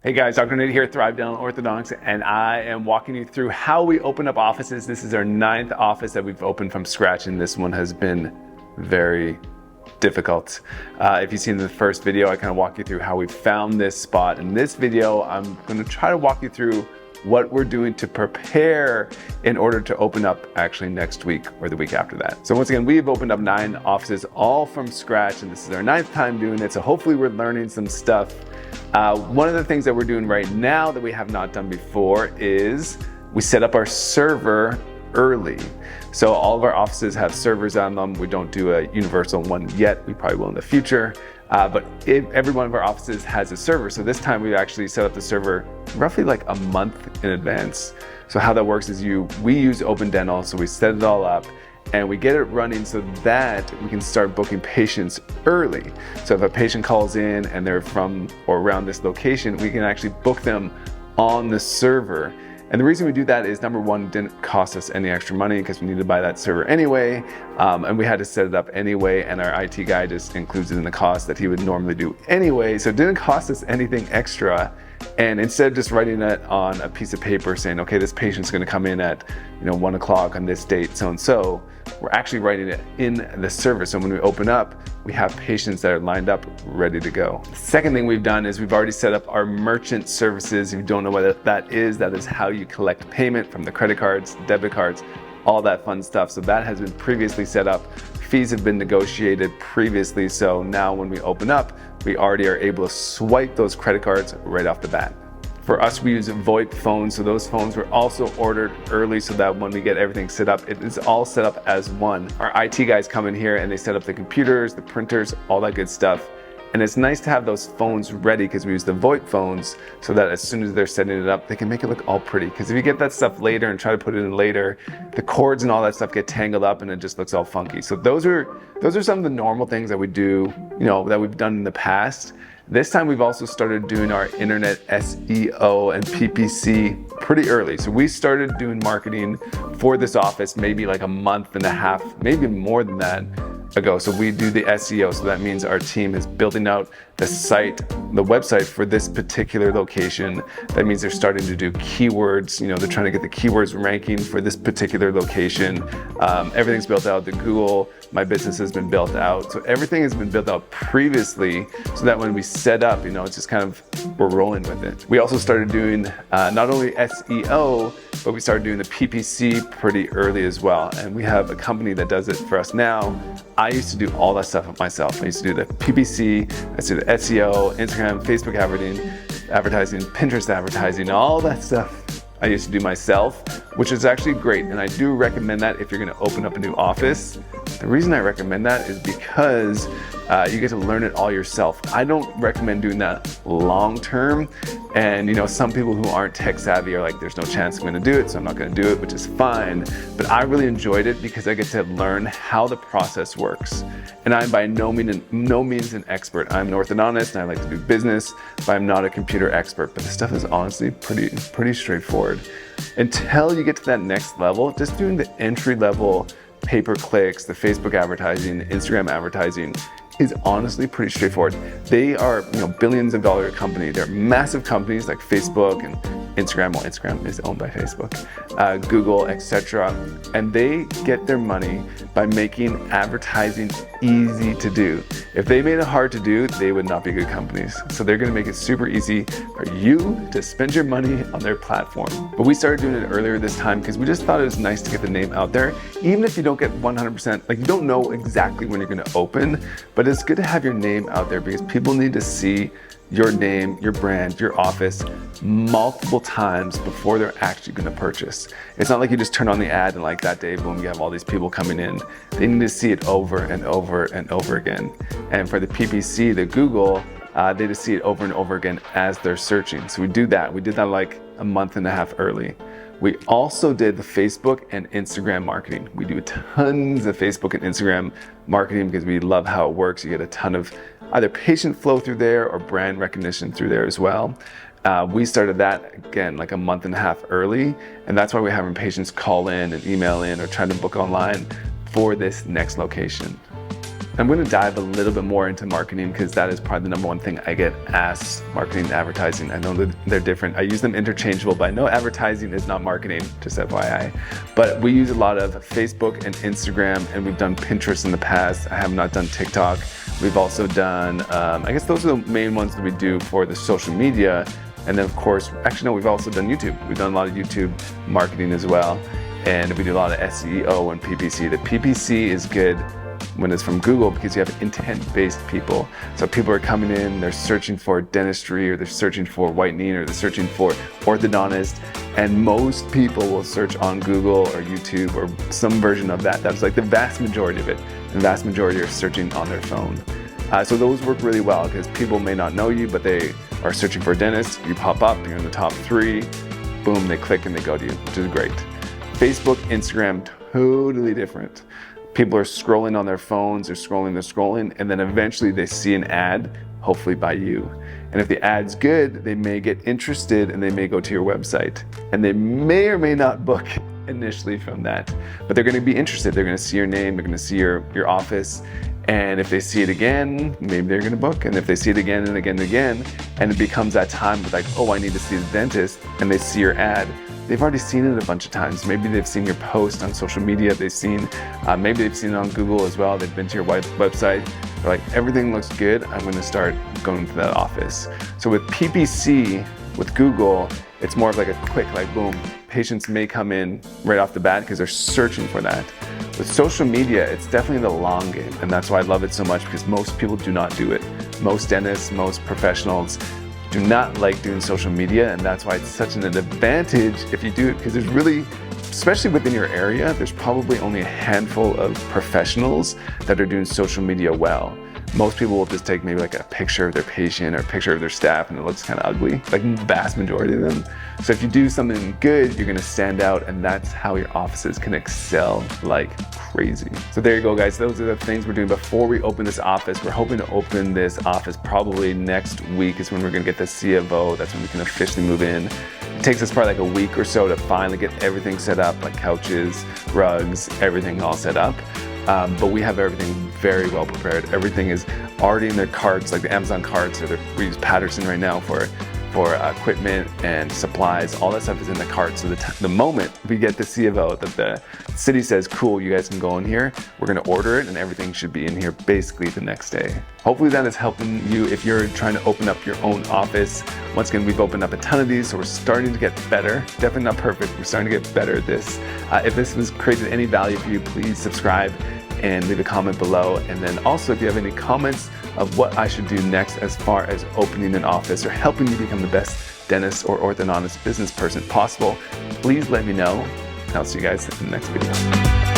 Hey guys, Dr. Nate here, Thrive Dental Orthodontics, and I am walking you through how we open up offices. This is our 9th office that we've opened from scratch, and this one has been very difficult. If you've seen the first video, I kind of walk you through how we found this spot. In this video, I'm going to try to walk you through what we're doing to prepare in order to open up actually next week or the week after that. So once again, we've opened up 9 offices all from scratch, and this is our 9th time doing it. So hopefully we're learning some stuff. One of the things that we're doing right now that we have not done before is we set up our server early. So all of our offices have servers on them. We don't do a universal one yet. We probably will in the future. But every one of our offices has a server. So this time we actually set up the server roughly like a month in advance. So how that works is we use Open Dental. So we set it all up and we get it running so that we can start booking patients early. So if a patient calls in and they're from or around this location, we can actually book them on the server. And the reason we do that is, number one, it didn't cost us any extra money because we needed to buy that server anyway, and we had to set it up anyway, and our IT guy just includes it in the cost that he would normally do anyway, so it didn't cost us anything extra. And instead of just writing it on a piece of paper saying, okay, this patient's gonna come in at 1 o'clock on this date, so-and-so, we're actually writing it in the server. So when we open up, we have patients that are lined up, ready to go. The second thing we've done is we've already set up our merchant services. If you don't know what that is how you collect payment from the credit cards, debit cards, all that fun stuff. So that has been previously set up. Fees have been negotiated previously. So now when we open up, we already are able to swipe those credit cards right off the bat. For us, we use VoIP phones, so those phones were also ordered early so that when we get everything set up, it is all set up as one. Our IT guys come in here and they set up the computers, the printers, all that good stuff. And it's nice to have those phones ready because we use the VoIP phones so that as soon as they're setting it up, they can make it look all pretty. Because if you get that stuff later and try to put it in later, the cords and all that stuff get tangled up and it just looks all funky. So those are some of the normal things that we do, that we've done in the past. This time we've also started doing our internet SEO and PPC pretty early. So we started doing marketing for this office maybe like a month and a half, maybe more than that ago. So we do the SEO. So that means our team is building out the website for this particular location. That means they're starting to do keywords. They're trying to get the keywords ranking for this particular location. Everything's built out. The Google My Business has been built out. So everything has been built out previously so that when we set up, it's just kind of, we're rolling with it. We also started doing not only SEO, but we started doing the PPC pretty early as well. And we have a company that does it for us now. I used to do all that stuff myself. I used to do the PPC, I used to do the SEO, Instagram, Facebook advertising, Pinterest advertising, all that stuff I used to do myself, which is actually great. And I do recommend that if you're gonna open up a new office. The reason I recommend that is because you get to learn it all yourself. I don't recommend doing that long term. And some people who aren't tech savvy are like, there's no chance I'm gonna do it, so I'm not gonna do it, which is fine. But I really enjoyed it because I get to learn how the process works. And I'm by no means an expert. I'm an orthodontist and I like to do business, but I'm not a computer expert. But the stuff is honestly pretty straightforward. Until you get to that next level, just doing the entry level pay-per-clicks, the Facebook advertising, the Instagram advertising is honestly pretty straightforward. They are billions of dollar company. They're massive companies like Facebook and Instagram. Well, Instagram is owned by Facebook, Google, etc. And they get their money by making advertising easy to do. If they made it hard to do, they would not be good companies. So they're gonna make it super easy for you to spend your money on their platform. But we started doing it earlier this time because we just thought it was nice to get the name out there. Even if you don't get 100%, like you don't know exactly when you're gonna open, but it's good to have your name out there because people need to see your name, your brand, your office multiple times before they're actually gonna purchase. It's not like you just turn on the ad and like that day, boom, you have all these people coming in. They need to see it over and over and over again. And for the PPC, the Google, they just see it over and over again as they're searching. So we do that. We did that like a month and a half early. We also did the Facebook and Instagram marketing. We do tons of Facebook and Instagram marketing because we love how it works. You get a ton of either patient flow through there or brand recognition through there as well. We started that again like a month and a half early, and that's why we're having patients call in and email in or try to book online for this next location. I'm going to dive a little bit more into marketing because that is probably the number one thing I get asked. Marketing and advertising. I know that they're different. I use them interchangeable, but I know advertising is not marketing, just FYI. But we use a lot of Facebook and Instagram, and we've done Pinterest in the past. I have not done TikTok. We've also done, I guess those are the main ones that we do for the social media. And then of course, actually no, we've also done YouTube. We've done a lot of YouTube marketing as well. And we do a lot of SEO and PPC. The PPC is good when it's from Google because you have intent-based people. So people are coming in, they're searching for dentistry, or they're searching for whitening, or they're searching for orthodontist, and most people will search on Google or YouTube or some version of that. That's like the vast majority of it. The vast majority are searching on their phone. So those work really well because people may not know you, but they are searching for a dentist. You pop up, you're in the top 3, boom, they click and they go to you, which is great. Facebook, Instagram, totally different. People are scrolling on their phones, they're scrolling, and then eventually they see an ad, hopefully by you. And if the ad's good, they may get interested and they may go to your website. And they may or may not book initially from that. But they're gonna be interested, they're gonna see your name, they're gonna see your office. And if they see it again, maybe they're gonna book. And if they see it again and again and again, and it becomes that time of like, oh, I need to see the dentist, and they see your ad, they've already seen it a bunch of times. Maybe they've seen your post on social media. They've seen, maybe they've seen it on Google as well. They've been to your website. They're like, everything looks good. I'm going to start going to that office. So with PPC, with Google, it's more of like a quick, like boom, patients may come in right off the bat because they're searching for that. With social media, it's definitely the long game. And that's why I love it so much because most people do not do it. Most dentists, most professionals do not like doing social media, and that's why it's such an advantage if you do it, because there's really, especially within your area, there's probably only a handful of professionals that are doing social media well. Most people will just take maybe like a picture of their patient or a picture of their staff and it looks kind of ugly, like the vast majority of them. So if you do something good, you're gonna stand out, and that's how your offices can excel like crazy. So there you go, guys. Those are the things we're doing before we open this office. We're hoping to open this office probably next week is when we're gonna get the CFO. That's when we can officially move in. It takes us probably like a week or so to finally get everything set up, like couches, rugs, everything all set up. But we have everything very well prepared. Everything is already in their carts, like the Amazon carts, or we use Patterson right now for equipment and supplies. All that stuff is in the cart. So the moment we get the CFO that the city says, cool, you guys can go in here, we're gonna order it and everything should be in here basically the next day. Hopefully that is helping you if you're trying to open up your own office. Once again, we've opened up a ton of these, so we're starting to get better. Definitely not perfect, we're starting to get better at this. If this has created any value for you, please subscribe and leave a comment below. And then also if you have any comments of what I should do next as far as opening an office or helping you become the best dentist or orthodontist business person possible, please let me know. And I'll see you guys in the next video.